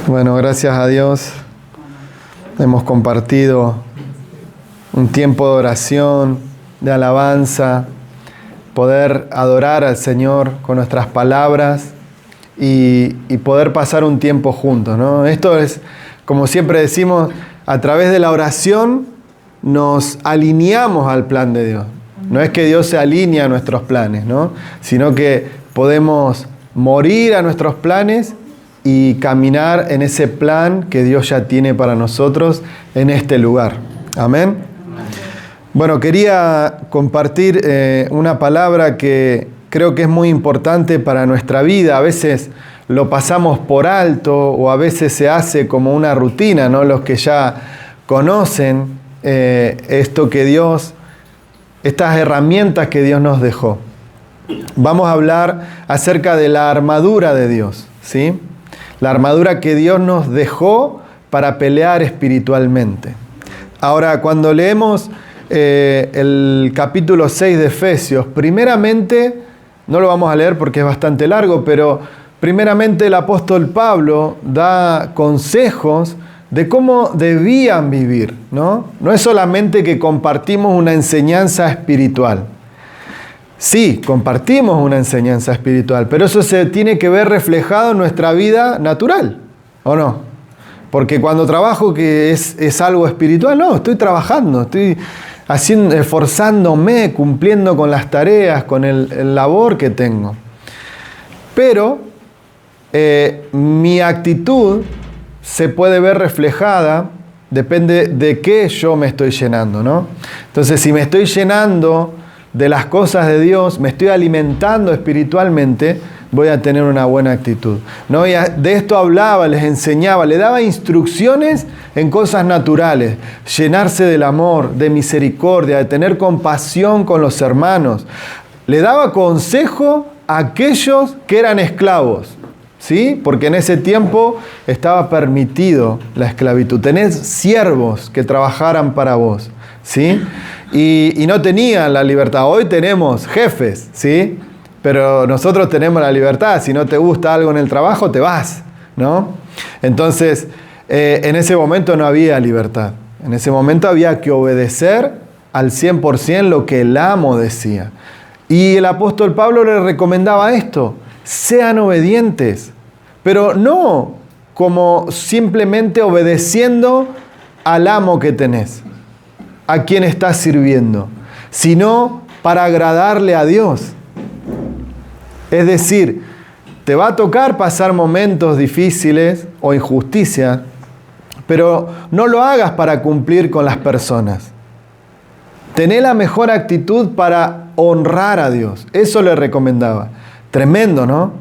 Bueno, gracias a Dios hemos compartido un tiempo de oración, de alabanza, poder adorar al Señor con nuestras palabras y poder pasar un tiempo juntos, ¿no? Esto es, como siempre decimos, a través de la oración nos alineamos al plan de Dios. No es que Dios se alinea a nuestros planes, ¿no? Sino que podemos morir a nuestros planes y caminar en ese plan que Dios ya tiene para nosotros en este lugar. Amén. Bueno, quería compartir una palabra que creo que es muy importante para nuestra vida. A veces lo pasamos por alto o a veces se hace como una rutina, ¿no? Los que ya conocen esto que Dios, estas herramientas que Dios nos dejó. Vamos a hablar acerca de la armadura de Dios, ¿sí? La armadura que Dios nos dejó para pelear espiritualmente. Ahora, cuando leemos el capítulo 6 de Efesios, primeramente, no lo vamos a leer porque es bastante largo, pero primeramente el apóstol Pablo da consejos de cómo debían vivir, ¿no? No es solamente que compartimos una enseñanza espiritual. Sí, compartimos una enseñanza espiritual, pero eso se tiene que ver reflejado en nuestra vida natural, ¿o no? Porque cuando trabajo que es algo espiritual, no, estoy trabajando, estoy esforzándome, cumpliendo con las tareas, con el labor que tengo. Pero mi actitud se puede ver reflejada, depende de qué yo me estoy llenando, ¿no? Entonces, si me estoy llenando de las cosas de Dios, me estoy alimentando espiritualmente, voy a tener una buena actitud, ¿no? Y de esto hablaba, les enseñaba, le daba instrucciones en cosas naturales, llenarse del amor, de misericordia, de tener compasión con los hermanos. Le daba consejo a aquellos que eran esclavos, ¿sí? Porque en ese tiempo estaba permitido la esclavitud. Tenés siervos que trabajaran para vos, ¿sí? Y no tenían la libertad. Hoy tenemos jefes, ¿sí? Pero nosotros tenemos la libertad. Si no te gusta algo en el trabajo, te vas, ¿no? Entonces, en ese momento no había libertad. En ese momento había que obedecer al 100% lo que el amo decía. Y el apóstol Pablo le recomendaba esto: sean obedientes, pero no como simplemente obedeciendo al amo que tenés, a quien estás sirviendo, sino para agradarle a Dios. Es decir, te va a tocar pasar momentos difíciles o injusticias, pero no lo hagas para cumplir con las personas. Tené la mejor actitud para honrar a Dios. Eso le recomendaba. Tremendo, ¿no?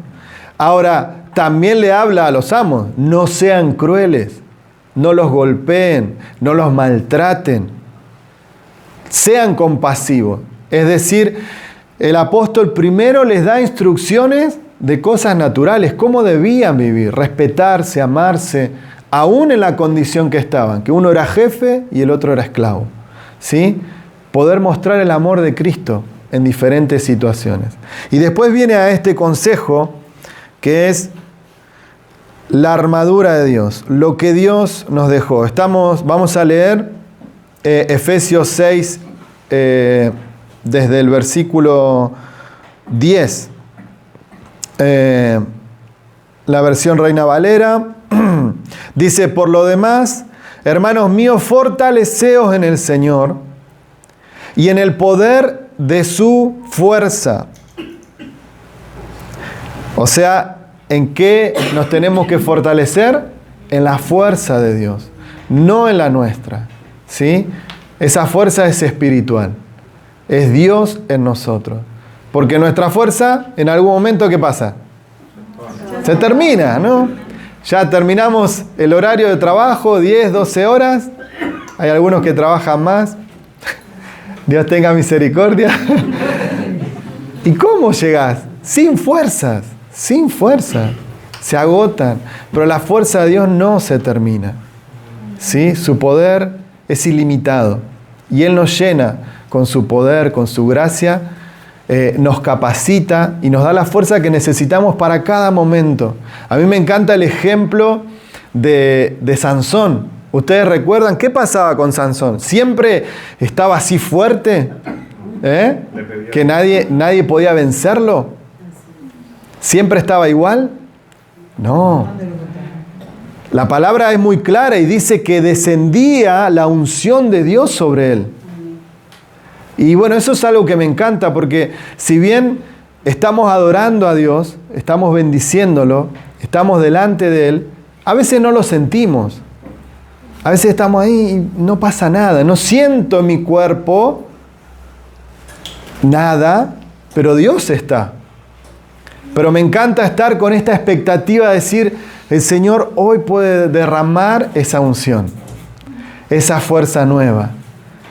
Ahora, también le habla a los amos: no sean crueles, no los golpeen, no los maltraten. Sean compasivos. Es decir, el apóstol primero les da instrucciones de cosas naturales, cómo debían vivir, respetarse, amarse, aún en la condición que estaban, que uno era jefe y el otro era esclavo, ¿sí? Poder mostrar el amor de Cristo en diferentes situaciones. Y después viene a este consejo que es la armadura de Dios, lo que Dios nos dejó. Vamos a leer Efesios 6, desde el versículo 10. La versión Reina Valera dice: por lo demás, hermanos míos, fortaleceos en el Señor y en el poder de su fuerza. O sea, ¿en qué nos tenemos que fortalecer? En la fuerza de Dios, no en la nuestra, ¿sí? Esa fuerza es espiritual. Es Dios en nosotros. Porque nuestra fuerza, en algún momento, ¿qué pasa? Se termina, ¿no? Ya terminamos el horario de trabajo, 10, 12 horas. Hay algunos que trabajan más. Dios tenga misericordia. ¿Y cómo llegás? Sin fuerzas, sin fuerza. Se agotan. Pero la fuerza de Dios no se termina, ¿sí? Su poder es ilimitado. Y Él nos llena con su poder, con su gracia, nos capacita y nos da la fuerza que necesitamos para cada momento. A mí me encanta el ejemplo de Sansón. ¿Ustedes recuerdan qué pasaba con Sansón? ¿Siempre estaba así fuerte? ¿Que nadie podía vencerlo? ¿Siempre estaba igual? No. La palabra es muy clara y dice que descendía la unción de Dios sobre él. Y bueno, eso es algo que me encanta porque si bien estamos adorando a Dios, estamos bendiciéndolo, estamos delante de Él, a veces no lo sentimos. A veces estamos ahí y no pasa nada. No siento en mi cuerpo nada, pero Dios está. Pero me encanta estar con esta expectativa de decir, el Señor hoy puede derramar esa unción, esa fuerza nueva.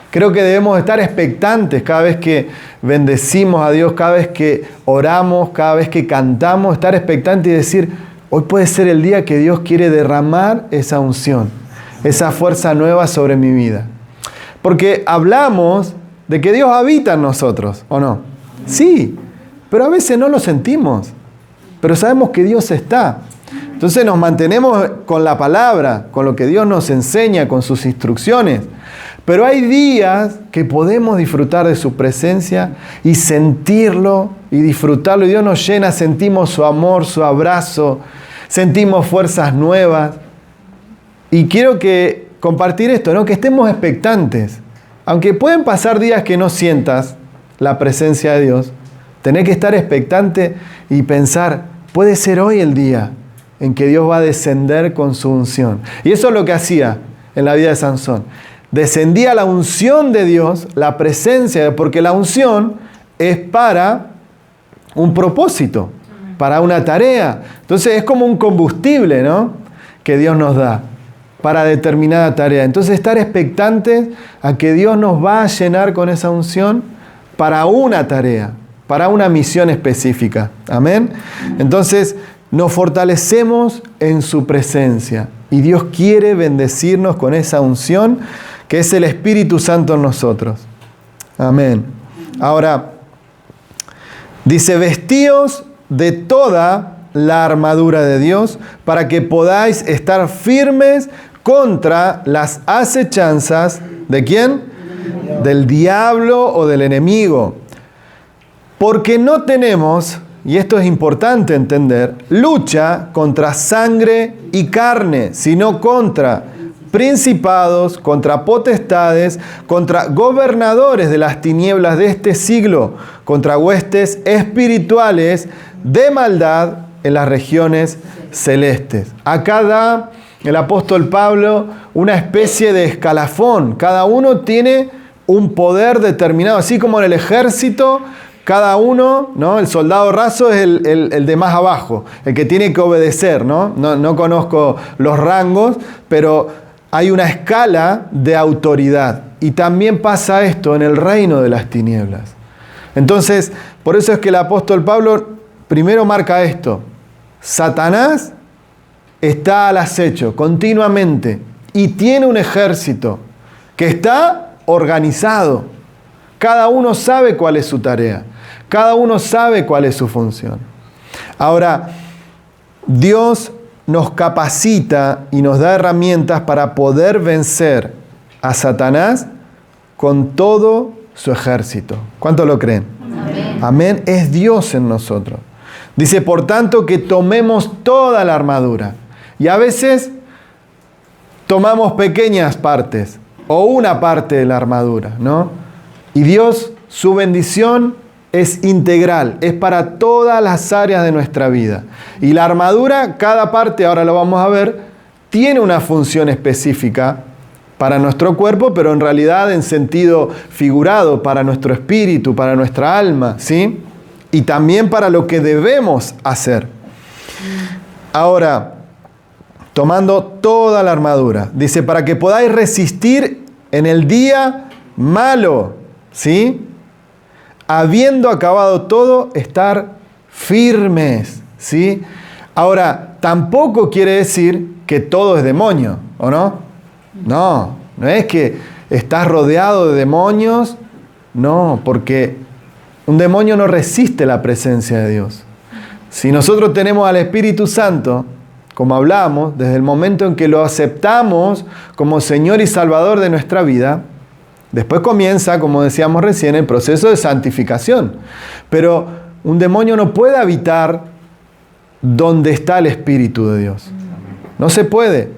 Creo que debemos estar expectantes cada vez que bendecimos a Dios, cada vez que oramos, cada vez que cantamos, estar expectantes y decir, hoy puede ser el día que Dios quiere derramar esa unción, esa fuerza nueva sobre mi vida. Porque hablamos de que Dios habita en nosotros, ¿o no? Sí, pero a veces no lo sentimos, pero sabemos que Dios está. Entonces nos mantenemos con la palabra, con lo que Dios nos enseña, con sus instrucciones. Pero hay días que podemos disfrutar de su presencia y sentirlo y disfrutarlo. Y Dios nos llena, sentimos su amor, su abrazo, sentimos fuerzas nuevas. Y quiero compartir esto, ¿no? Que estemos expectantes. Aunque pueden pasar días que no sientas la presencia de Dios, tenés que estar expectante y pensar, puede ser hoy el día en que Dios va a descender con su unción. Y eso es lo que hacía en la vida de Sansón. Descendía la unción de Dios, la presencia, porque la unción es para un propósito, para una tarea. Entonces es como un combustible, ¿no? Que Dios nos da para determinada tarea. Entonces estar expectantes a que Dios nos va a llenar con esa unción para una tarea, para una misión específica. Amén. Entonces nos fortalecemos en su presencia y Dios quiere bendecirnos con esa unción que es el Espíritu Santo en nosotros. Amén. Ahora, dice, vestíos de toda la armadura de Dios para que podáis estar firmes contra las acechanzas, ¿de quién? Del diablo o del enemigo. Porque no tenemos, y esto es importante entender, lucha contra sangre y carne, sino contra principados, contra potestades, contra gobernadores de las tinieblas de este siglo, contra huestes espirituales de maldad en las regiones celestes. Acá da el apóstol Pablo una especie de escalafón. Cada uno tiene un poder determinado, así como en el ejército. Cada uno, ¿no? El soldado raso es el de más abajo, el que tiene que obedecer, ¿no? No conozco los rangos, pero hay una escala de autoridad. Y también pasa esto en el reino de las tinieblas. Entonces, por eso es que el apóstol Pablo primero marca esto. Satanás está al acecho continuamente y tiene un ejército que está organizado. Cada uno sabe cuál es su tarea. Cada uno sabe cuál es su función. Ahora, Dios nos capacita y nos da herramientas para poder vencer a Satanás con todo su ejército. ¿Cuánto lo creen? Amén. Amén. Es Dios en nosotros. Dice, por tanto, que tomemos toda la armadura. Y a veces tomamos pequeñas partes o una parte de la armadura, ¿no? Y Dios, su bendición es integral, es para todas las áreas de nuestra vida. Y la armadura, cada parte, ahora lo vamos a ver, tiene una función específica para nuestro cuerpo, pero en realidad en sentido figurado, para nuestro espíritu, para nuestra alma, ¿sí? Y también para lo que debemos hacer. Ahora, tomando toda la armadura, dice, para que podáis resistir en el día malo, ¿sí? Habiendo acabado todo, estar firmes, ¿sí? Ahora, tampoco quiere decir que todo es demonio, ¿o no? No es que estás rodeado de demonios, no, porque un demonio no resiste la presencia de Dios. Si nosotros tenemos al Espíritu Santo, como hablamos, desde el momento en que lo aceptamos como Señor y Salvador de nuestra vida, después comienza, como decíamos recién, el proceso de santificación. Pero un demonio no puede habitar donde está el Espíritu de Dios. No se puede.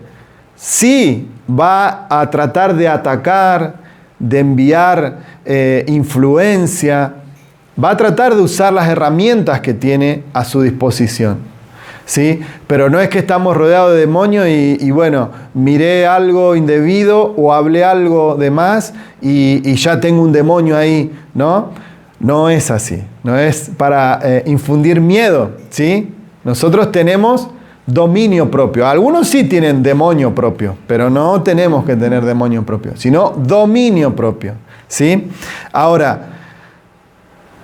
Sí va a tratar de atacar, de enviar influencia, va a tratar de usar las herramientas que tiene a su disposición. ¿Sí? Pero no es que estamos rodeados de demonios y bueno, miré algo indebido o hablé algo de más y ya tengo un demonio ahí, ¿no? No es así, no es para infundir miedo, ¿sí? Nosotros tenemos dominio propio. Algunos sí tienen demonio propio, pero no tenemos que tener demonio propio, sino dominio propio, ¿sí? Ahora,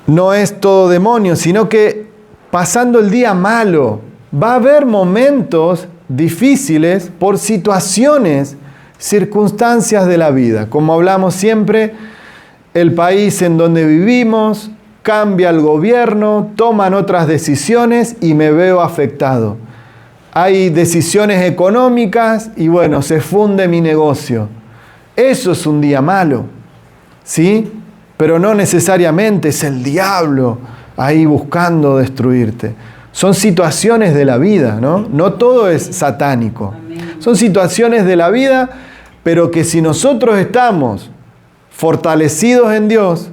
no es todo demonio, sino que pasando el día malo, va a haber momentos difíciles por situaciones, circunstancias de la vida. Como hablamos siempre, el país en donde vivimos, cambia el gobierno, toman otras decisiones y me veo afectado. Hay decisiones económicas y bueno, se funde mi negocio. Eso es un día malo, ¿sí? Pero no necesariamente es el diablo ahí buscando destruirte. Son situaciones de la vida, ¿no? No todo es satánico. Son situaciones de la vida, pero que si nosotros estamos fortalecidos en Dios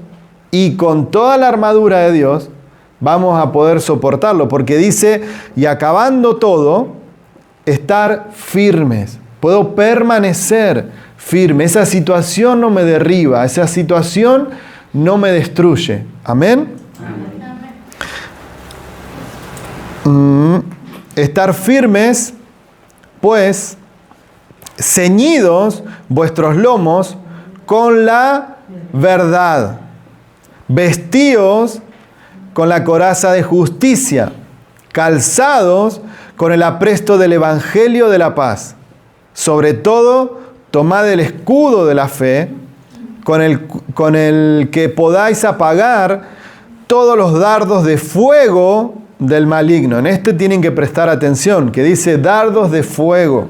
y con toda la armadura de Dios, vamos a poder soportarlo. Porque dice, y acabando todo, estar firmes. Puedo permanecer firme. Esa situación no me derriba, esa situación no me destruye. ¿Amén? Estar firmes, pues, ceñidos vuestros lomos con la verdad, vestidos con la coraza de justicia, calzados con el apresto del Evangelio de la paz. Sobre todo, tomad el escudo de la fe, con el que podáis apagar todos los dardos de fuego del maligno. En este tienen que prestar atención, que dice dardos de fuego.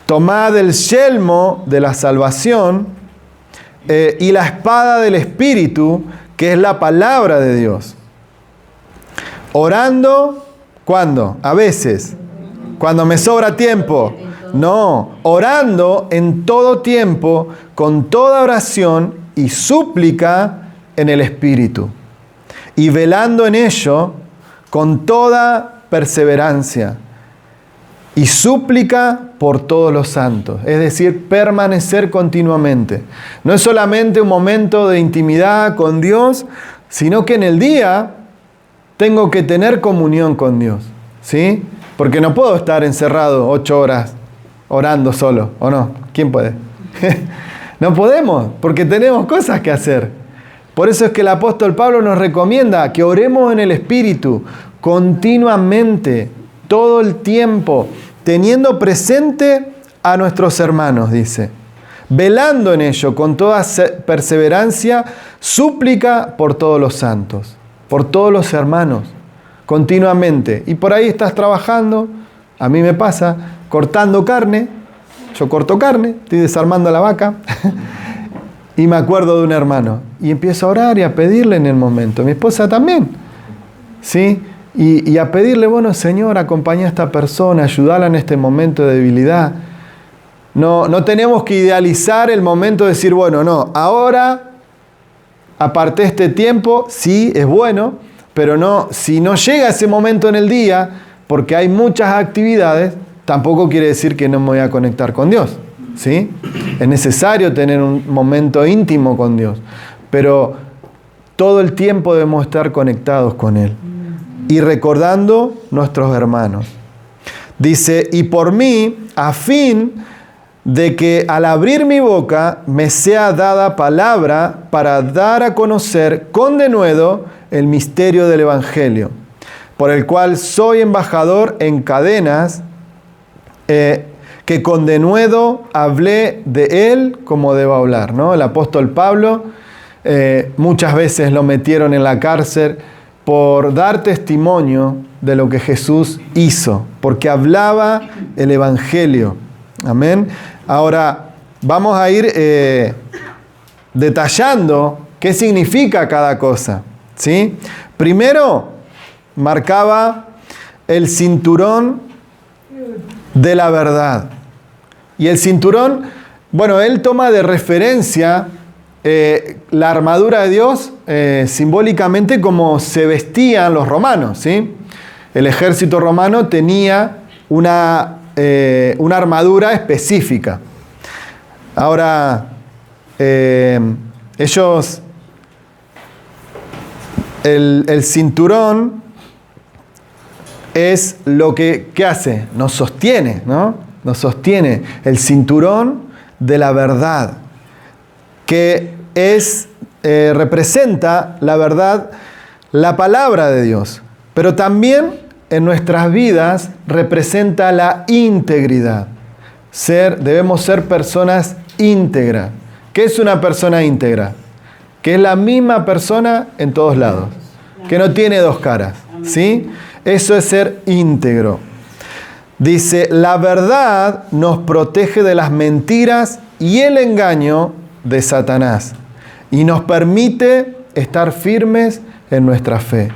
Tomad el yelmo de la salvación y la espada del Espíritu, que es la palabra de Dios. Orando, ¿cuándo? A veces, cuando me sobra tiempo. No, orando en todo tiempo, con toda oración y súplica en el Espíritu. Y velando en ello con toda perseverancia y súplica por todos los santos. Es decir, permanecer continuamente. No es solamente un momento de intimidad con Dios, sino que en el día tengo que tener comunión con Dios, ¿sí? Porque no puedo estar encerrado 8 horas orando solo, ¿o no? ¿Quién puede? No podemos, porque tenemos cosas que hacer. Por eso es que el apóstol Pablo nos recomienda que oremos en el Espíritu continuamente, todo el tiempo, teniendo presente a nuestros hermanos, dice. Velando en ello con toda perseverancia, súplica por todos los santos, por todos los hermanos, continuamente. Y por ahí estás trabajando, a mí me pasa, cortando carne, yo corto carne, estoy desarmando la vaca, y me acuerdo de un hermano, y empiezo a orar y a pedirle en el momento, mi esposa también, ¿sí? Y a pedirle, bueno, Señor, acompaña a esta persona, ayúdala en este momento de debilidad. No tenemos que idealizar el momento de decir, bueno, no, ahora, aparté este tiempo, sí, es bueno, pero no, si no llega ese momento en el día, porque hay muchas actividades, tampoco quiere decir que no me voy a conectar con Dios, ¿sí? Es necesario tener un momento íntimo con Dios, pero todo el tiempo debemos estar conectados con Él y recordando nuestros hermanos. Dice, y por mí, a fin de que al abrir mi boca me sea dada palabra para dar a conocer con denuedo el misterio del Evangelio, por el cual soy embajador en cadenas, que con denuedo hablé de él como debo hablar, ¿no? El apóstol Pablo muchas veces lo metieron en la cárcel por dar testimonio de lo que Jesús hizo, porque hablaba el Evangelio. Amén. Ahora, vamos a ir detallando qué significa cada cosa, ¿sí? Primero, marcaba el cinturón de la verdad. Y el cinturón, bueno, él toma de referencia la armadura de Dios simbólicamente como se vestían los romanos, ¿sí? El ejército romano tenía una armadura específica. Ahora, ellos, el cinturón es lo que, ¿qué hace? Nos sostiene, ¿no? Nos sostiene el cinturón de la verdad, que representa la verdad, la palabra de Dios, pero también en nuestras vidas representa la integridad. Debemos ser personas íntegras. ¿Qué es una persona íntegra? Que es la misma persona en todos lados, que no tiene dos caras, ¿sí? Eso es ser íntegro. Dice, la verdad nos protege de las mentiras y el engaño de Satanás y nos permite estar firmes en nuestra fe.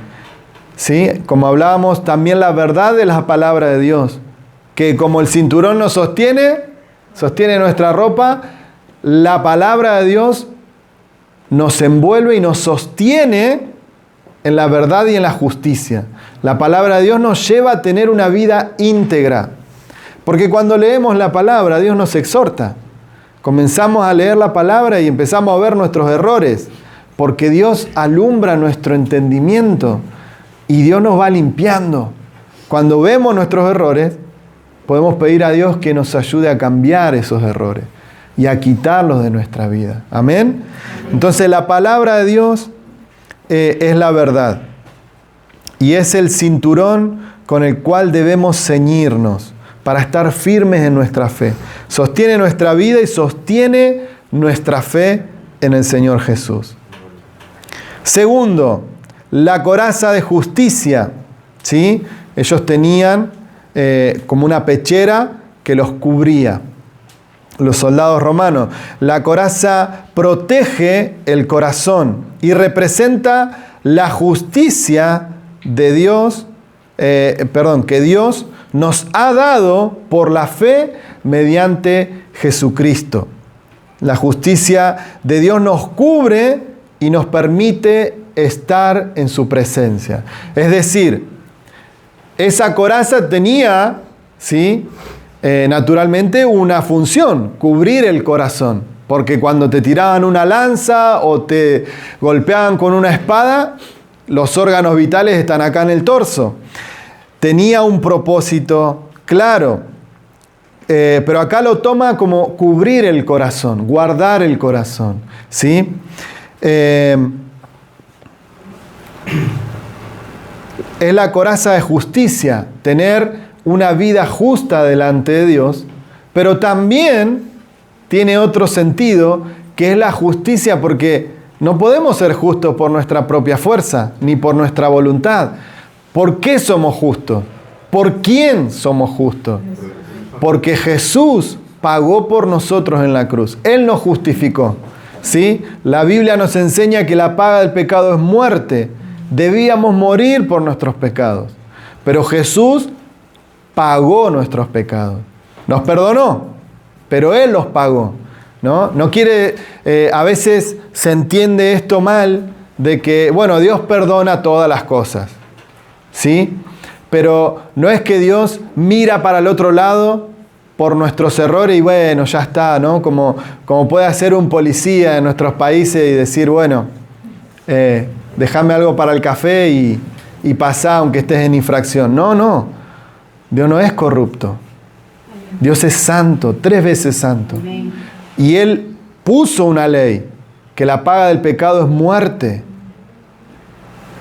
¿Sí? Como hablábamos, también la verdad de la palabra de Dios, que como el cinturón nos sostiene nuestra ropa, la palabra de Dios nos envuelve y nos sostiene en la verdad y en la justicia. La palabra de Dios nos lleva a tener una vida íntegra. Porque cuando leemos la palabra, Dios nos exhorta. Comenzamos a leer la palabra y empezamos a ver nuestros errores. Porque Dios alumbra nuestro entendimiento y Dios nos va limpiando. Cuando vemos nuestros errores, podemos pedir a Dios que nos ayude a cambiar esos errores y a quitarlos de nuestra vida. Amén. Entonces la palabra de Dios es la verdad. Y es el cinturón con el cual debemos ceñirnos para estar firmes en nuestra fe. Sostiene nuestra vida y sostiene nuestra fe en el Señor Jesús. Segundo, la coraza de justicia. ¿Sí? Ellos tenían como una pechera que los cubría. Los soldados romanos. La coraza protege el corazón y representa la justicia de Dios, que Dios nos ha dado por la fe mediante Jesucristo. La justicia de Dios nos cubre y nos permite estar en su presencia. Es decir, esa coraza tenía, ¿sí?, naturalmente una función, cubrir el corazón. Porque cuando te tiraban una lanza o te golpeaban con una espada, los órganos vitales están acá en el torso. Tenía un propósito claro, pero acá lo toma como cubrir el corazón, guardar el corazón, ¿sí? Es la coraza de justicia, tener una vida justa delante de Dios, pero también tiene otro sentido, que es la justicia, porque no podemos ser justos por nuestra propia fuerza, ni por nuestra voluntad. ¿Por qué somos justos? ¿Por quién somos justos? Porque Jesús pagó por nosotros en la cruz. Él nos justificó. ¿Sí? La Biblia nos enseña que la paga del pecado es muerte. Debíamos morir por nuestros pecados. Pero Jesús pagó nuestros pecados. Nos perdonó, pero Él los pagó. No quiere, a veces se entiende esto mal, de que, bueno, Dios perdona todas las cosas, ¿sí? Pero no es que Dios mira para el otro lado por nuestros errores y bueno, ya está, ¿no? Como puede hacer un policía en nuestros países y decir, bueno, déjame algo para el café y pasá aunque estés en infracción. No, Dios no es corrupto. Dios es santo, 3 veces santo. Y Él puso una ley, que la paga del pecado es muerte.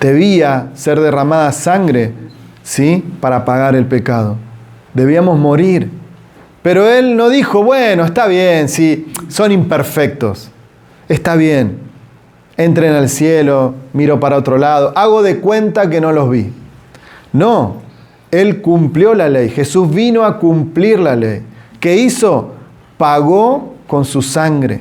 Debía ser derramada sangre, ¿sí?, para pagar el pecado. Debíamos morir. Pero Él no dijo, bueno, está bien, si son imperfectos. Está bien. Entren al cielo, miro para otro lado, hago de cuenta que no los vi. No, Él cumplió la ley. Jesús vino a cumplir la ley. ¿Qué hizo? Pagó con su sangre.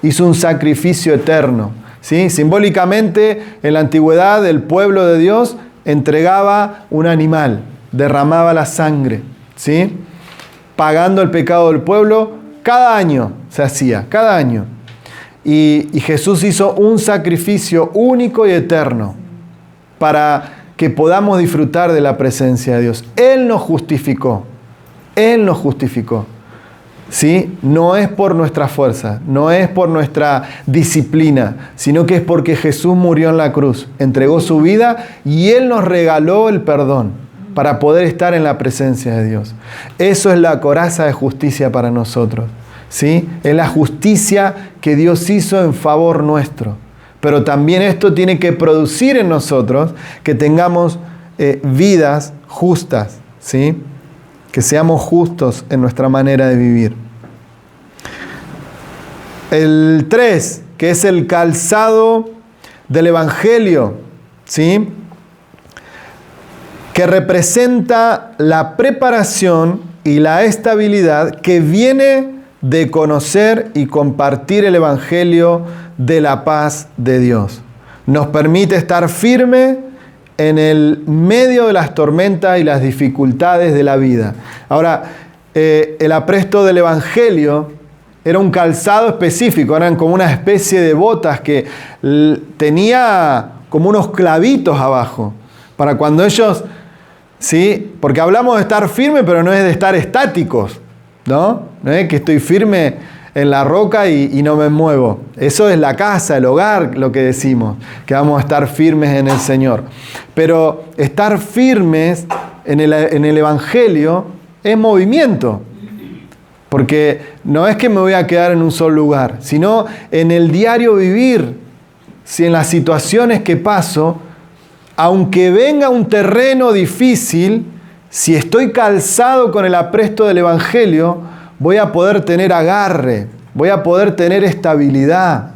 Hizo un sacrificio eterno. ¿Sí? Simbólicamente, en la antigüedad, el pueblo de Dios entregaba un animal, derramaba la sangre, ¿sí? Pagando el pecado del pueblo. Cada año se hacía, cada año. Y Jesús hizo un sacrificio único y eterno para que podamos disfrutar de la presencia de Dios. Él nos justificó. Él nos justificó. ¿Sí? No es por nuestra fuerza, no es por nuestra disciplina, sino que es porque Jesús murió en la cruz, entregó su vida y Él nos regaló el perdón para poder estar en la presencia de Dios. Eso es la coraza de justicia para nosotros. ¿Sí? Es la justicia que Dios hizo en favor nuestro. Pero también esto tiene que producir en nosotros que tengamos vidas justas, ¿sí? Que seamos justos en nuestra manera de vivir. El 3, que es el calzado del Evangelio, ¿sí? Que representa la preparación y la estabilidad que viene de conocer y compartir el Evangelio de la paz de Dios. Nos permite estar firme en el medio de las tormentas y las dificultades de la vida. Ahora, el apresto del Evangelio era un calzado específico, eran como una especie de botas que tenía como unos clavitos abajo, para cuando ellos, ¿sí? Porque hablamos de estar firme, pero no es de estar estáticos, ¿no? No es que estoy firme en la roca y no me muevo. Eso es la casa, el hogar, lo que decimos, que vamos a estar firmes en el Señor. Pero estar firmes en el Evangelio es movimiento. Porque no es que me voy a quedar en un solo lugar, sino en el diario vivir. Si en las situaciones que paso, aunque venga un terreno difícil, si estoy calzado con el apresto del Evangelio, voy a poder tener agarre, voy a poder tener estabilidad.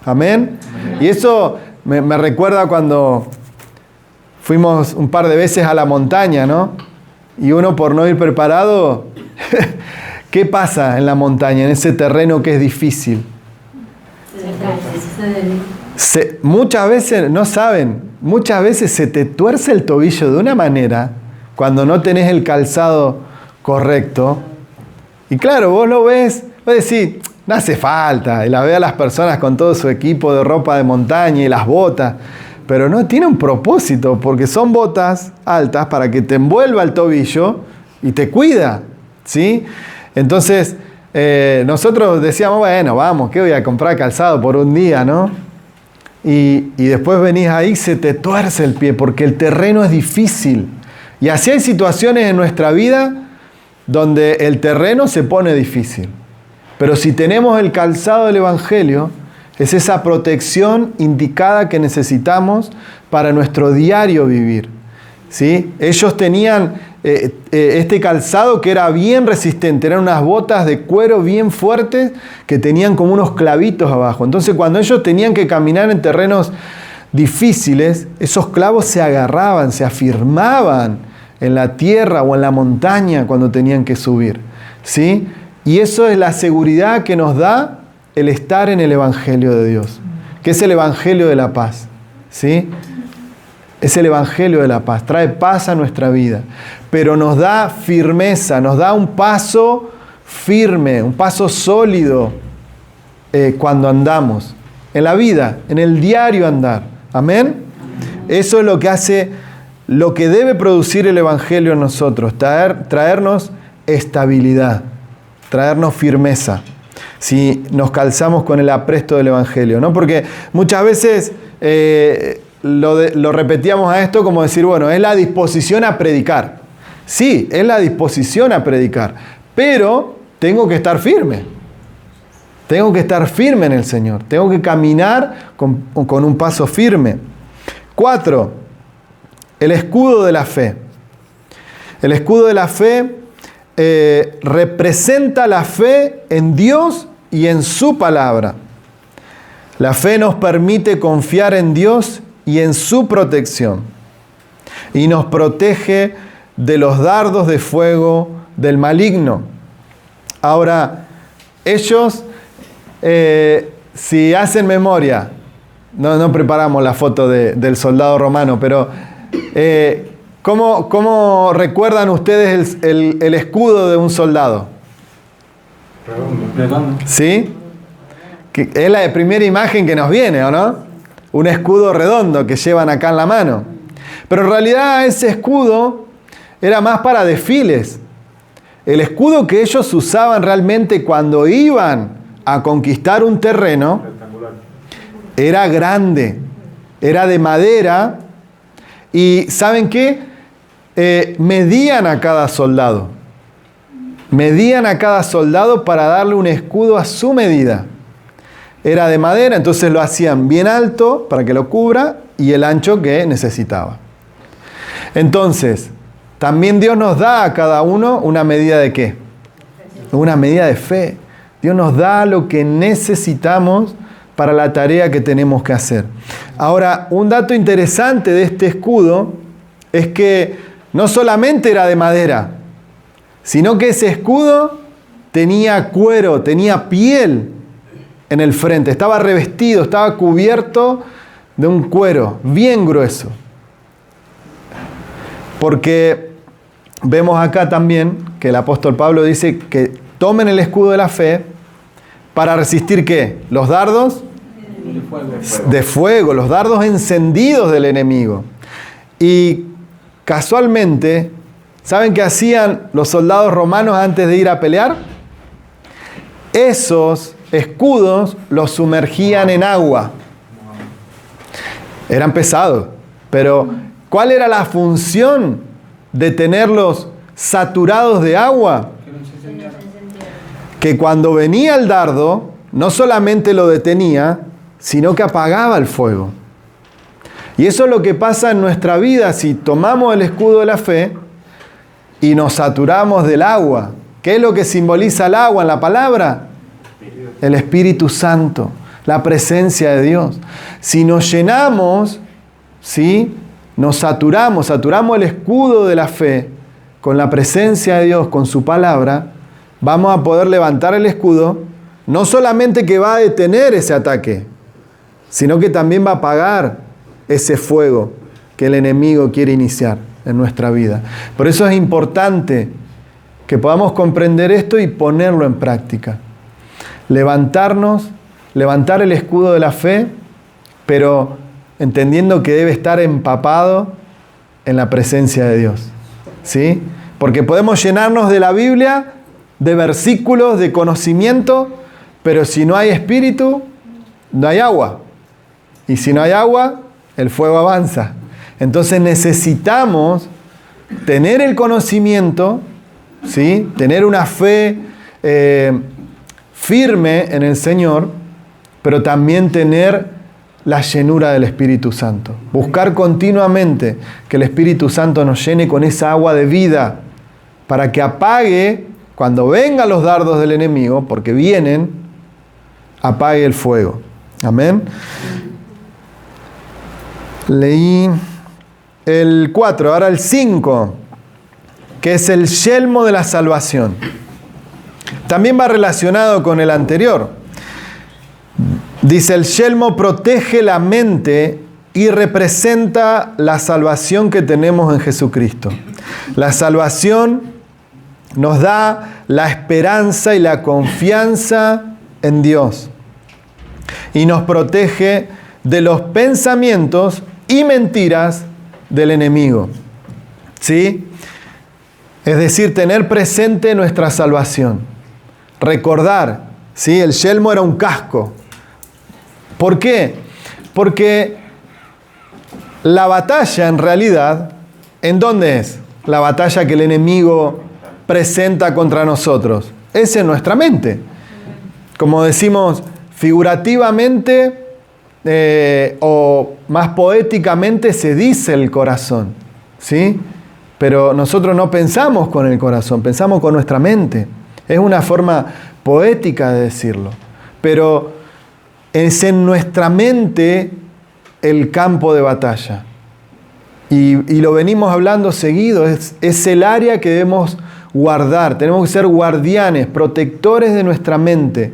Amén. Y eso me recuerda cuando fuimos un par de veces a la montaña, ¿no? Y uno por no ir preparado, ¿qué pasa en la montaña, en ese terreno que es difícil? Muchas veces, no saben, muchas veces se te tuerce el tobillo de una manera cuando no tenés el calzado correcto. Y claro, vos lo ves, vos decís, no hace falta. Y la ve a las personas con todo su equipo de ropa de montaña y las botas. Pero no, tiene un propósito, porque son botas altas para que te envuelva el tobillo y te cuida, ¿sí? Entonces, nosotros decíamos, bueno, vamos, ¿qué voy a comprar calzado por un día, no? Y después venís ahí, se te tuerce el pie, porque el terreno es difícil. Y así hay situaciones en nuestra vida donde el terreno se pone difícil. Pero si tenemos el calzado del Evangelio, es esa protección indicada que necesitamos para nuestro diario vivir, ¿sí? Ellos tenían este calzado que era bien resistente, eran unas botas de cuero bien fuertes que tenían como unos clavitos abajo. Entonces cuando ellos tenían que caminar en terrenos difíciles, esos clavos se agarraban, se afirmaban en la tierra o en la montaña cuando tenían que subir, ¿sí? Y eso es la seguridad que nos da el estar en el Evangelio de Dios, que es el Evangelio de la paz, ¿sí? Es el Evangelio de la paz, trae paz a nuestra vida, pero nos da firmeza, nos da un paso firme, un paso sólido cuando andamos en la vida, en el diario andar. ¿Amén? Eso es lo que hace, lo que debe producir el Evangelio en nosotros, traernos estabilidad, traernos firmeza, si nos calzamos con el apresto del Evangelio, ¿no? Porque muchas veces lo repetíamos a esto como decir, bueno, es la disposición a predicar. Sí, es la disposición a predicar, pero tengo que estar firme. Tengo que estar firme en el Señor. Tengo que caminar con un paso firme. 4. El escudo de la fe. El escudo de la fe representa la fe en Dios y en su palabra. La fe nos permite confiar en Dios y en su protección. y nos protege de los dardos de fuego del maligno. Ahora, ellos, si hacen memoria, no preparamos la foto del soldado romano, pero ¿cómo recuerdan ustedes el escudo de un soldado? Redondo. ¿Sí? Que es la primera imagen que nos viene, ¿o no? Un escudo redondo que llevan acá en la mano. Pero en realidad ese escudo era más para desfiles. El escudo que ellos usaban realmente cuando iban a conquistar un terreno era grande, era de madera y ¿saben qué? Medían a cada soldado. Medían a cada soldado para darle un escudo a su medida. Era de madera, entonces lo hacían bien alto para que lo cubra y el ancho que necesitaba. Entonces, también Dios nos da a cada uno una medida de ¿qué? Una medida de fe. Dios nos da lo que necesitamos para la tarea que tenemos que hacer. Ahora, un dato interesante de este escudo es que no solamente era de madera, sino que ese escudo tenía cuero, tenía piel en el frente, estaba revestido, estaba cubierto de un cuero bien grueso. Porque vemos acá también que el apóstol Pablo dice que tomen el escudo de la fe para resistir ¿qué? Los dardos de fuego, los dardos encendidos del enemigo. Y casualmente, ¿saben qué hacían los soldados romanos antes de ir a pelear? Esos escudos los sumergían en agua. Eran pesados, pero ¿cuál era la función de tenerlos saturados de agua? Que cuando venía el dardo, no solamente lo detenía, sino que apagaba el fuego. Y eso es lo que pasa en nuestra vida si tomamos el escudo de la fe y nos saturamos del agua. ¿Qué es lo que simboliza el agua en la palabra? El Espíritu Santo, la presencia de Dios. Si nos llenamos, ¿sí? Nos saturamos el escudo de la fe con la presencia de Dios, con su palabra, vamos a poder levantar el escudo, no solamente que va a detener ese ataque, sino que también va a apagar ese fuego que el enemigo quiere iniciar en nuestra vida. Por eso es importante que podamos comprender esto y ponerlo en práctica. Levantar el escudo de la fe, pero entendiendo que debe estar empapado en la presencia de Dios. ¿Sí? Porque podemos llenarnos de la Biblia, de versículos, de conocimiento, pero si no hay espíritu, no hay agua. Y si no hay agua, el fuego avanza. Entonces necesitamos tener el conocimiento, ¿sí? Tener una fe firme en el Señor, pero también tener la llenura del Espíritu Santo. Buscar continuamente que el Espíritu Santo nos llene con esa agua de vida para que apague, cuando vengan los dardos del enemigo, porque vienen, apague el fuego. Amén. Leí el 4, ahora el 5, que es el yelmo de la salvación. También va relacionado con el anterior. Dice, el yelmo protege la mente y representa la salvación que tenemos en Jesucristo. La salvación nos da la esperanza y la confianza en Dios. Y nos protege de los pensamientos y mentiras del enemigo. ¿Sí? Es decir, tener presente nuestra salvación. Recordar, ¿sí? El yelmo era un casco. ¿Por qué? Porque la batalla en realidad, ¿en dónde es? La batalla que el enemigo presenta contra nosotros. Es en nuestra mente. Como decimos figurativamente, o más poéticamente se dice el corazón, ¿sí? Pero nosotros no pensamos con el corazón, pensamos con nuestra mente. Es una forma poética de decirlo. Pero es en nuestra mente el campo de batalla. y lo venimos hablando seguido, es el área que debemos guardar. Tenemos que ser guardianes, protectores de nuestra mente.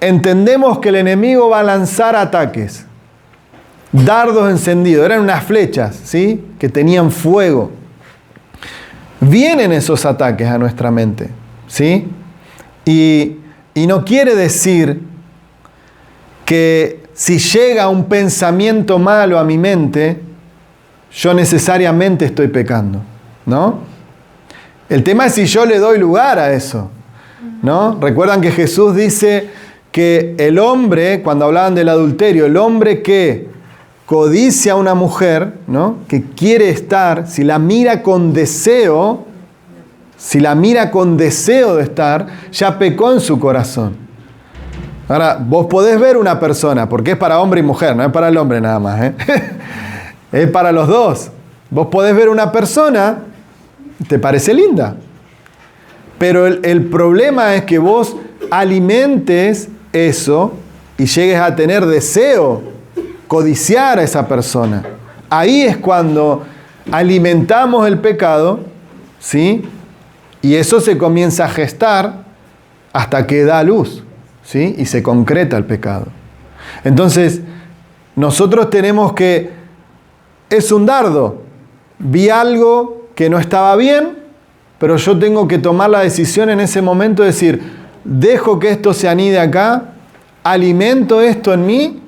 Entendemos que el enemigo va a lanzar ataques, dardos encendidos, eran unas flechas, ¿sí?, que tenían fuego. Vienen esos ataques a nuestra mente, ¿sí? Y no quiere decir que si llega un pensamiento malo a mi mente, yo necesariamente estoy pecando, ¿no? El tema es si yo le doy lugar a eso, ¿no? Recuerdan que Jesús dice que el hombre, cuando hablaban del adulterio, el hombre que codicia a una mujer, ¿no?, que quiere estar, si la mira con deseo de estar, ya pecó en su corazón. Ahora, vos podés ver una persona, porque es para hombre y mujer, no es para el hombre nada más, ¿eh? Es para los dos. Vos podés ver una persona, te parece linda, pero el problema es que vos alimentes eso y llegues a tener deseo, codiciar a esa persona. Ahí es cuando alimentamos el pecado, ¿sí? Y eso se comienza a gestar hasta que da luz, ¿sí? Y se concreta el pecado. Entonces, nosotros tenemos que... Es un dardo. Vi algo que no estaba bien, pero yo tengo que tomar la decisión en ese momento de decir, dejo que esto se anide acá, alimento esto en mí,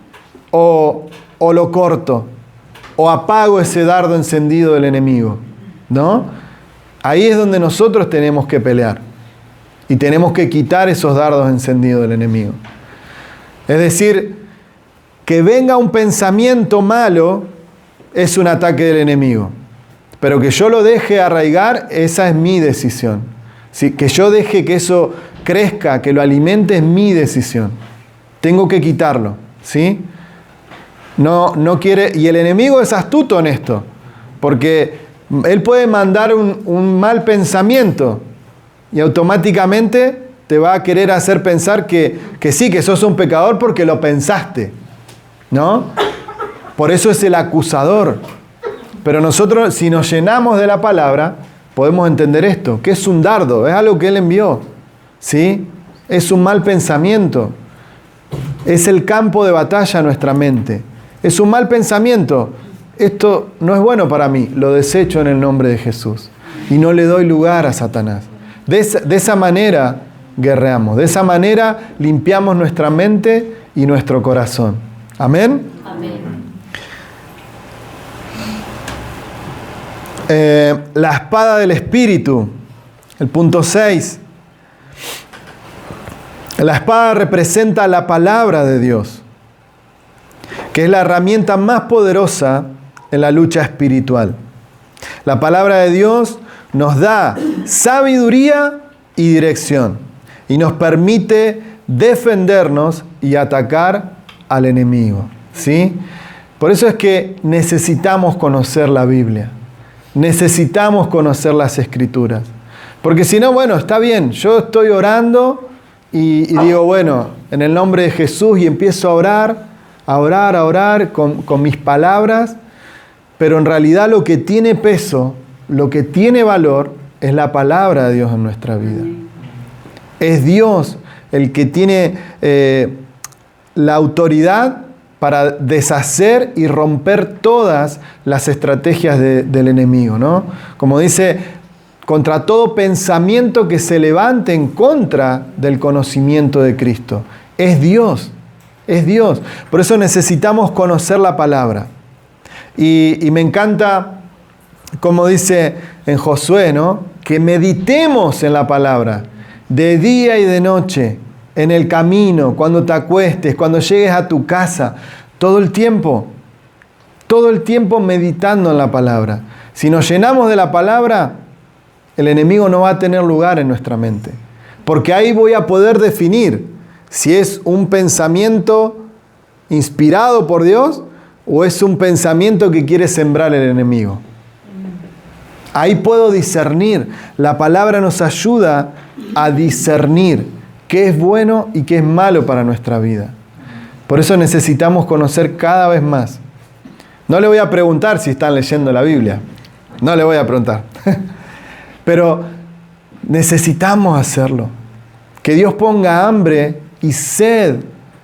o lo corto, o apago ese dardo encendido del enemigo, ¿no? Ahí es donde nosotros tenemos que pelear y tenemos que quitar esos dardos encendidos del enemigo. Es decir, que venga un pensamiento malo es un ataque del enemigo, pero que yo lo deje arraigar, esa es mi decisión. ¿Sí? Que yo deje que eso crezca, que lo alimente, es mi decisión. Tengo que quitarlo, ¿sí? No quiere, y el enemigo es astuto en esto, porque él puede mandar un mal pensamiento y automáticamente te va a querer hacer pensar que sí, que sos un pecador porque lo pensaste, ¿no? Por eso es el acusador. Pero nosotros, si nos llenamos de la palabra, podemos entender esto, que es un dardo, es algo que Él envió, ¿sí? Es un mal pensamiento, es el campo de batalla a nuestra mente. Es un mal pensamiento. Esto no es bueno para mí, lo desecho en el nombre de Jesús. Y no le doy lugar a Satanás. De esa manera guerreamos, de esa manera limpiamos nuestra mente y nuestro corazón. ¿Amén? Amén. La espada del Espíritu, el punto 6. La espada representa la palabra de Dios, que es la herramienta más poderosa en la lucha espiritual. La palabra de Dios nos da sabiduría y dirección y nos permite defendernos y atacar al enemigo, ¿sí? Por eso es que necesitamos conocer la Biblia, necesitamos conocer las Escrituras, porque si no, bueno, está bien, yo estoy orando y digo, bueno, en el nombre de Jesús, y empiezo a orar con mis palabras, pero en realidad lo que tiene peso, lo que tiene valor, es la palabra de Dios en nuestra vida. Es Dios el que tiene la autoridad para deshacer y romper todas las estrategias del enemigo, ¿no? Como dice, contra todo pensamiento que se levante en contra del conocimiento de Cristo. Es Dios, es Dios. Por eso necesitamos conocer la palabra. Y me encanta, como dice en Josué, ¿no? Que meditemos en la palabra de día y de noche, en el camino, cuando te acuestes, cuando llegues a tu casa, todo el tiempo meditando en la palabra. Si nos llenamos de la palabra, el enemigo no va a tener lugar en nuestra mente, porque ahí voy a poder definir si es un pensamiento inspirado por Dios o es un pensamiento que quiere sembrar el enemigo. Ahí puedo discernir. La palabra nos ayuda a discernir qué es bueno y qué es malo para nuestra vida. Por eso necesitamos conocer cada vez más. No le voy a preguntar si están leyendo la Biblia. No le voy a preguntar. Pero necesitamos hacerlo. Que Dios ponga hambre y sed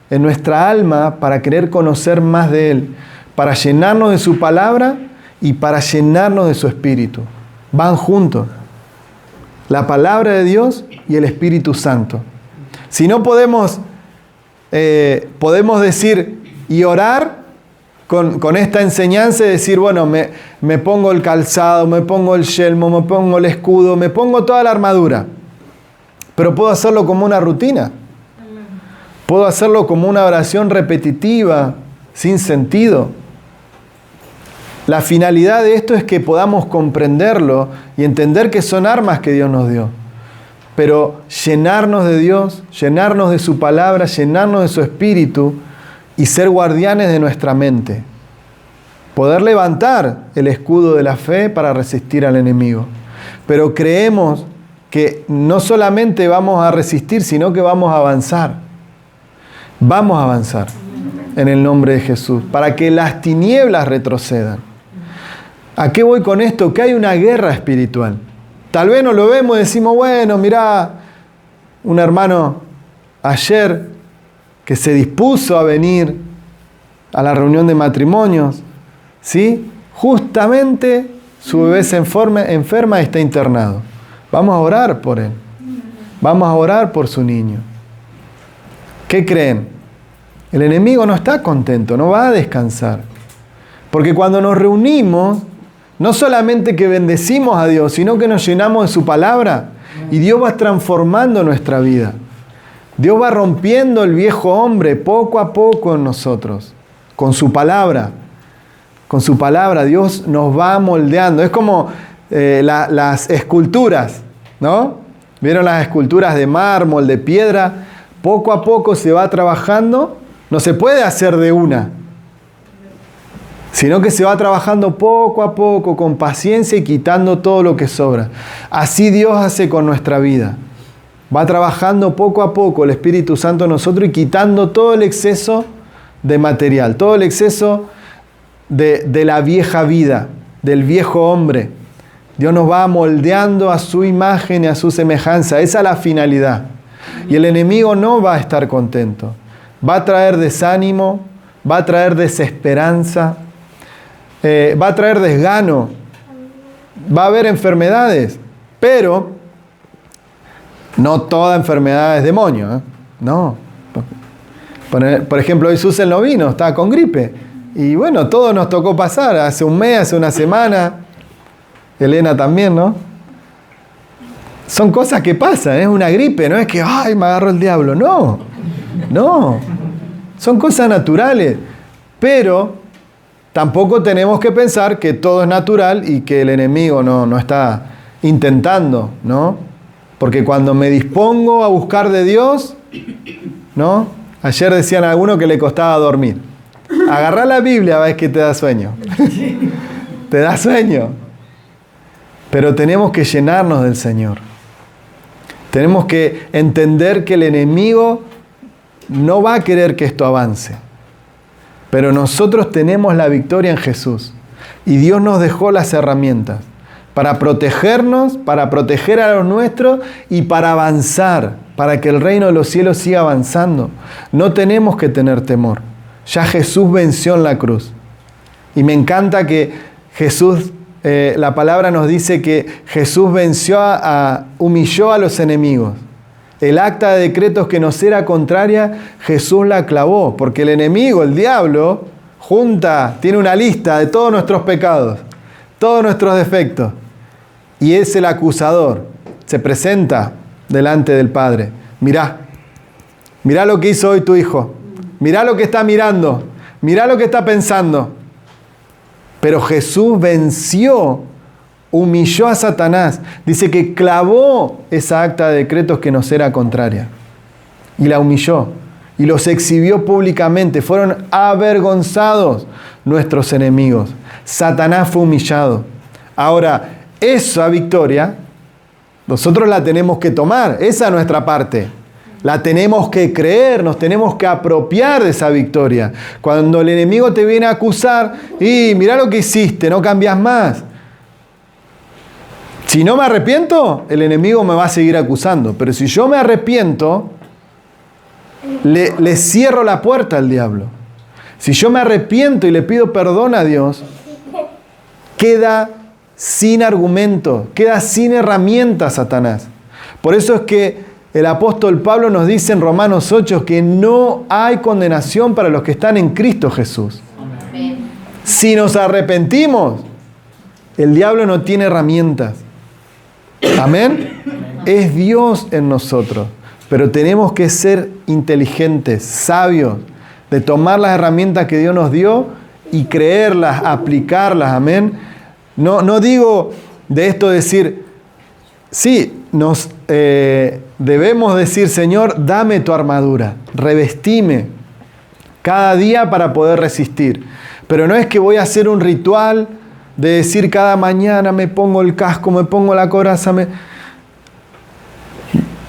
en nuestra alma para querer conocer más de Él, para llenarnos de su palabra y para llenarnos de su Espíritu. Van juntos. La palabra de Dios y el Espíritu Santo. Si no podemos decir y orar con esta enseñanza y decir, bueno, me pongo el calzado, me pongo el yelmo, me pongo el escudo, me pongo toda la armadura. Pero puedo hacerlo como una rutina. Puedo hacerlo como una oración repetitiva, sin sentido. La finalidad de esto es que podamos comprenderlo y entender que son armas que Dios nos dio. Pero llenarnos de Dios, llenarnos de su palabra, llenarnos de su Espíritu y ser guardianes de nuestra mente. Poder levantar el escudo de la fe para resistir al enemigo. Pero creemos que no solamente vamos a resistir, sino que vamos a avanzar. Vamos a avanzar en el nombre de Jesús, para que las tinieblas retrocedan. ¿A qué voy con esto? Que hay una guerra espiritual. Tal vez no lo vemos y decimos, bueno, mirá, un hermano ayer que se dispuso a venir a la reunión de matrimonios, ¿sí? Justamente su bebé se enferma y está internado. Vamos a orar por él. Vamos a orar por su niño. ¿Qué creen? El enemigo no está contento, no va a descansar. Porque cuando nos reunimos, no solamente que bendecimos a Dios, sino que nos llenamos de su palabra y Dios va transformando nuestra vida. Dios va rompiendo el viejo hombre poco a poco en nosotros, con su palabra. Con su palabra Dios nos va moldeando. Es como las esculturas, ¿no? ¿Vieron las esculturas de mármol, de piedra? Poco a poco se va trabajando. No se puede hacer de una, sino que se va trabajando poco a poco, con paciencia y quitando todo lo que sobra. Así Dios hace con nuestra vida. Va trabajando poco a poco el Espíritu Santo en nosotros y quitando todo el exceso de material, todo el exceso de la vieja vida, del viejo hombre. Dios nos va moldeando a su imagen y a su semejanza. Esa es la finalidad. Y el enemigo no va a estar contento. Va a traer desánimo, va a traer desesperanza, va a traer desgano, va a haber enfermedades, pero no toda enfermedad es demonio, ¿eh? No. Por ejemplo, hoy Susan no vino, estaba con gripe. Y bueno, todo nos tocó pasar, hace un mes, hace una semana. Elena también, ¿no? Son cosas que pasan, es una gripe, no es que, ay, me agarró el diablo. No, no. Son cosas naturales, pero tampoco tenemos que pensar que todo es natural y que el enemigo no está intentando, ¿no? Porque cuando me dispongo a buscar de Dios, ¿no? Ayer decían a alguno que le costaba dormir. Agarrá la Biblia, ves que te da sueño. Te da sueño. Pero tenemos que llenarnos del Señor. Tenemos que entender que el enemigo no va a querer que esto avance. Pero nosotros tenemos la victoria en Jesús. Y Dios nos dejó las herramientas para protegernos, para proteger a los nuestros y para avanzar, para que el reino de los cielos siga avanzando. No tenemos que tener temor. Ya Jesús venció en la cruz. Y me encanta que Jesús, la palabra nos dice que Jesús venció, humilló a los enemigos. El acta de decretos que nos era contraria, Jesús la clavó. Porque el enemigo, el diablo, tiene una lista de todos nuestros pecados, todos nuestros defectos. Y es el acusador. Se presenta delante del Padre. Mirá lo que hizo hoy tu hijo. Mirá lo que está mirando. Mirá lo que está pensando. Pero Jesús venció, humilló a Satanás. Dice que clavó esa acta de decretos que nos era contraria. Y la humilló. Y los exhibió públicamente. Fueron avergonzados nuestros enemigos. Satanás fue humillado. Ahora, esa victoria, nosotros la tenemos que tomar. Esa es nuestra parte. La tenemos que creer, nos tenemos que apropiar de esa victoria. Cuando el enemigo te viene a acusar, y mirá lo que hiciste, no cambias más. Si no me arrepiento, el enemigo me va a seguir acusando. Pero si yo me arrepiento, le cierro la puerta al diablo. Si yo me arrepiento y le pido perdón a Dios, queda sin argumento, queda sin herramientas Satanás. Por eso es que el apóstol Pablo nos dice en Romanos 8 que no hay condenación para los que están en Cristo Jesús. Amén. Si nos arrepentimos, el diablo no tiene herramientas. Amén. Es Dios en nosotros. Pero tenemos que ser inteligentes, sabios, de tomar las herramientas que Dios nos dio y creerlas, aplicarlas. Amén. No digo de esto decir, sí, nos debemos decir, Señor, dame tu armadura, revestime cada día para poder resistir. Pero no es que voy a hacer un ritual de decir cada mañana me pongo el casco, me pongo la coraza.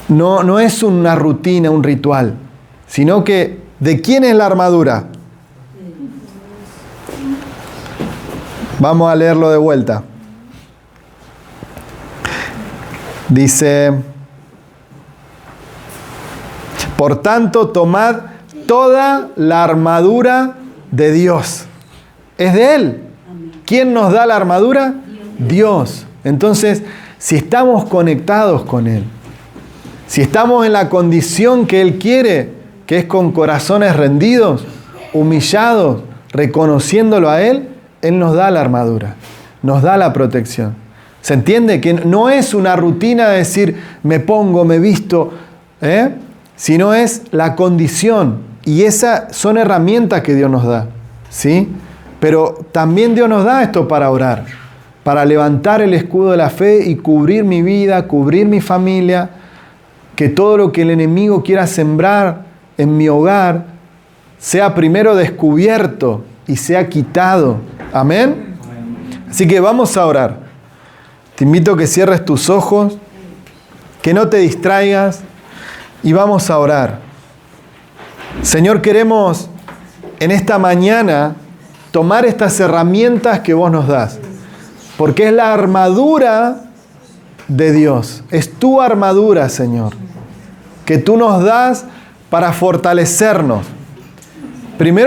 No es una rutina, un ritual, sino que ¿de quién es la armadura? Vamos a leerlo de vuelta. Dice, por tanto, tomad toda la armadura de Dios. Es de Él. ¿Quién nos da la armadura? Dios. Entonces, si estamos conectados con Él, si estamos en la condición que Él quiere, que es con corazones rendidos, humillados, reconociéndolo a Él, Él nos da la armadura, nos da la protección. ¿Se entiende? Que no es una rutina de decir, me pongo, me visto, sino es la condición. Y esas son herramientas que Dios nos da, ¿sí? Pero también Dios nos da esto para orar, para levantar el escudo de la fe y cubrir mi vida, cubrir mi familia, que todo lo que el enemigo quiera sembrar en mi hogar sea primero descubierto y sea quitado. Amén. Así que vamos a orar. Te invito a que cierres tus ojos, que no te distraigas y vamos a orar. Señor, queremos en esta mañana tomar estas herramientas que vos nos das, porque es la armadura de Dios. Es tu armadura, Señor, que tú nos das para fortalecernos. Primero,